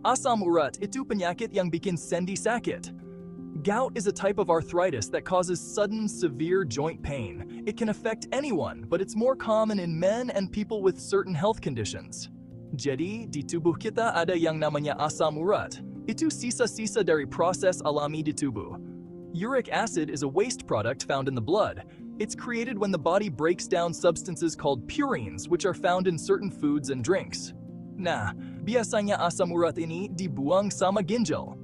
Asam urat itu penyakit yang bikin sendi sakit. Gout is a type of arthritis that causes sudden, severe joint pain. It can affect anyone, but it's more common in men and people with certain health conditions. Jadi, di tubuh kita ada yang namanya asam urat. Itu sisa-sisa dari proses alami di tubuh. Uric acid is a waste product found in the blood. It's created when the body breaks down substances called purines, which are found in certain foods and drinks. Nah, biasanya asam urat ini dibuang sama ginjal.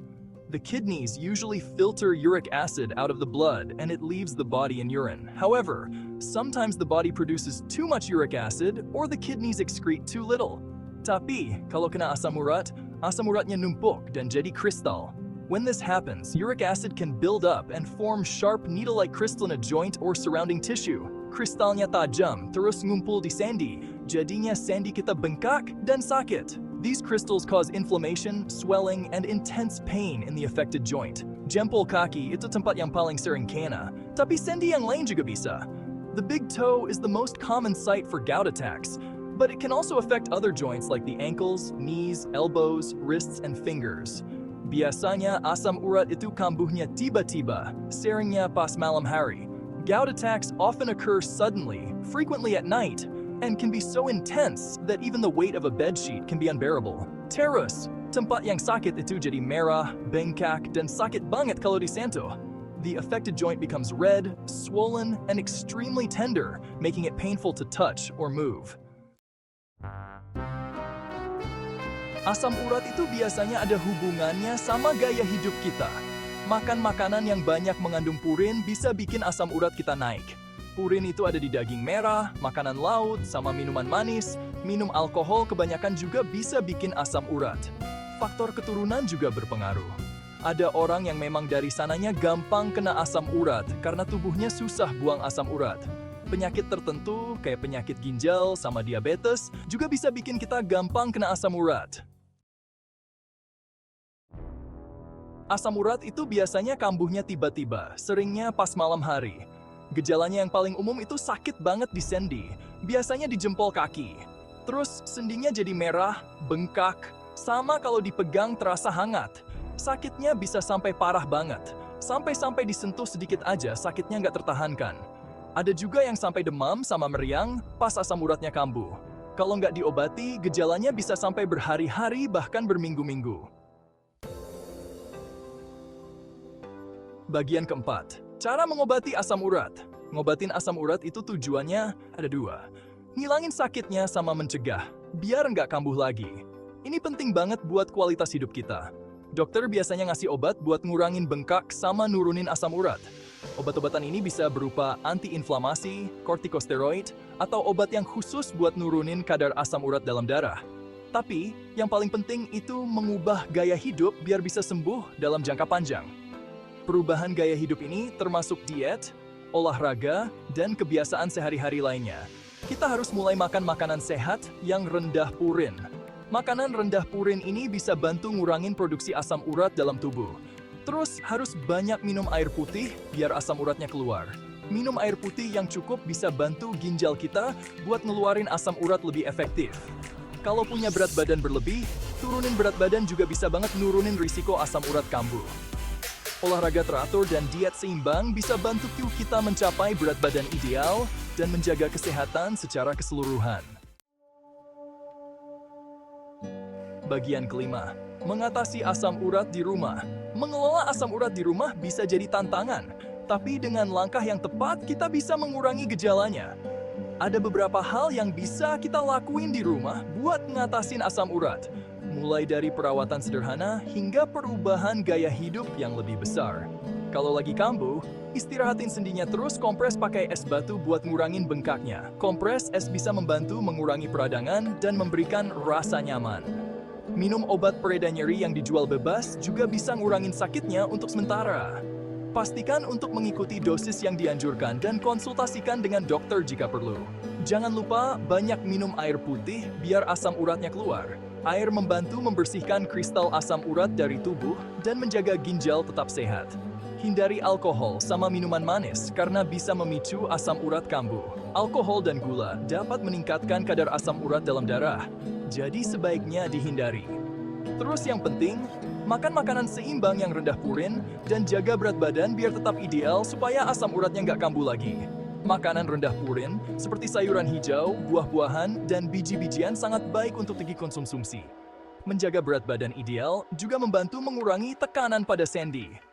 The kidneys usually filter uric acid out of the blood and it leaves the body in urine. However, sometimes the body produces too much uric acid or the kidneys excrete too little. Tapi, kalau kena asam uratnya numpuk dan jadi kristal. When this happens, uric acid can build up and form sharp needle-like crystal in a joint or surrounding tissue. Kristalnya tajam, terus ngumpul di sendi, jadinya sendi kita bengkak dan sakit. These crystals cause inflammation, swelling, and intense pain in the affected joint. Jempol kaki itu tempat yang paling sering kena, tapi sendi yang lain juga bisa. The big toe is the most common site for gout attacks, but it can also affect other joints like the ankles, knees, elbows, wrists, and fingers. Biasanya asam urat itu kambuhnya tiba-tiba, seringnya pas malam hari. Gout attacks often occur suddenly, frequently at night, and can be so intense that even the weight of a bedsheet can be unbearable. Terus, tempat yang sakit itu jadi merah, bengkak, dan sakit banget kalau disentuh. The affected joint becomes red, swollen, and extremely tender, making it painful to touch or move. Asam urat itu biasanya ada hubungannya sama gaya hidup kita. Makan makanan yang banyak mengandung purin bisa bikin asam urat kita naik. Purin itu ada di daging merah, makanan laut, sama minuman manis. Minum alkohol kebanyakan juga bisa bikin asam urat. Faktor keturunan juga berpengaruh. Ada orang yang memang dari sananya gampang kena asam urat karena tubuhnya susah buang asam urat. Penyakit tertentu kayak penyakit ginjal sama diabetes juga bisa bikin kita gampang kena asam urat. Asam urat itu biasanya kambuhnya tiba-tiba, seringnya pas malam hari. Gejalanya yang paling umum itu sakit banget di sendi, biasanya di jempol kaki. Terus sendinya jadi merah, bengkak, sama kalau dipegang terasa hangat. Sakitnya bisa sampai parah banget, sampai disentuh sedikit aja sakitnya nggak tertahankan. Ada juga yang sampai demam sama meriang pas asam uratnya kambuh. Kalau nggak diobati, gejalanya bisa sampai berhari-hari bahkan berminggu-minggu. Bagian keempat, cara mengobati asam urat. Ngobatin asam urat itu tujuannya ada dua. Ngilangin sakitnya sama mencegah, biar nggak kambuh lagi. Ini penting banget buat kualitas hidup kita. Dokter biasanya ngasih obat buat ngurangin bengkak sama nurunin asam urat. Obat-obatan ini bisa berupa antiinflamasi, kortikosteroid, atau obat yang khusus buat nurunin kadar asam urat dalam darah. Tapi, yang paling penting itu mengubah gaya hidup biar bisa sembuh dalam jangka panjang. Perubahan gaya hidup ini termasuk diet, olahraga, dan kebiasaan sehari-hari lainnya. Kita harus mulai makan makanan sehat yang rendah purin. Makanan rendah purin ini bisa bantu ngurangin produksi asam urat dalam tubuh. Terus harus banyak minum air putih biar asam uratnya keluar. Minum air putih yang cukup bisa bantu ginjal kita buat ngeluarin asam urat lebih efektif. Kalau punya berat badan berlebih, turunin berat badan juga bisa banget nurunin risiko asam urat kambuh. Olahraga teratur dan diet seimbang bisa bantu tubuh kita mencapai berat badan ideal dan menjaga kesehatan secara keseluruhan. Bagian kelima, mengatasi asam urat di rumah. Mengelola asam urat di rumah bisa jadi tantangan, tapi dengan langkah yang tepat kita bisa mengurangi gejalanya. Ada beberapa hal yang bisa kita lakuin di rumah buat ngatasin asam urat. Mulai dari perawatan sederhana hingga perubahan gaya hidup yang lebih besar. Kalau lagi kambuh, istirahatin sendinya terus kompres pakai es batu buat ngurangin bengkaknya. Kompres es bisa membantu mengurangi peradangan dan memberikan rasa nyaman. Minum obat pereda nyeri yang dijual bebas juga bisa ngurangin sakitnya untuk sementara. Pastikan untuk mengikuti dosis yang dianjurkan dan konsultasikan dengan dokter jika perlu. Jangan lupa banyak minum air putih biar asam uratnya keluar. Air membantu membersihkan kristal asam urat dari tubuh dan menjaga ginjal tetap sehat. Hindari alkohol sama minuman manis karena bisa memicu asam urat kambuh. Alkohol dan gula dapat meningkatkan kadar asam urat dalam darah, jadi sebaiknya dihindari. Terus yang penting, makan makanan seimbang yang rendah purin dan jaga berat badan biar tetap ideal supaya asam uratnya nggak kambuh lagi. Makanan rendah purin seperti sayuran hijau, buah-buahan, dan biji-bijian sangat baik untuk dikonsumsi. Menjaga berat badan ideal juga membantu mengurangi tekanan pada sendi.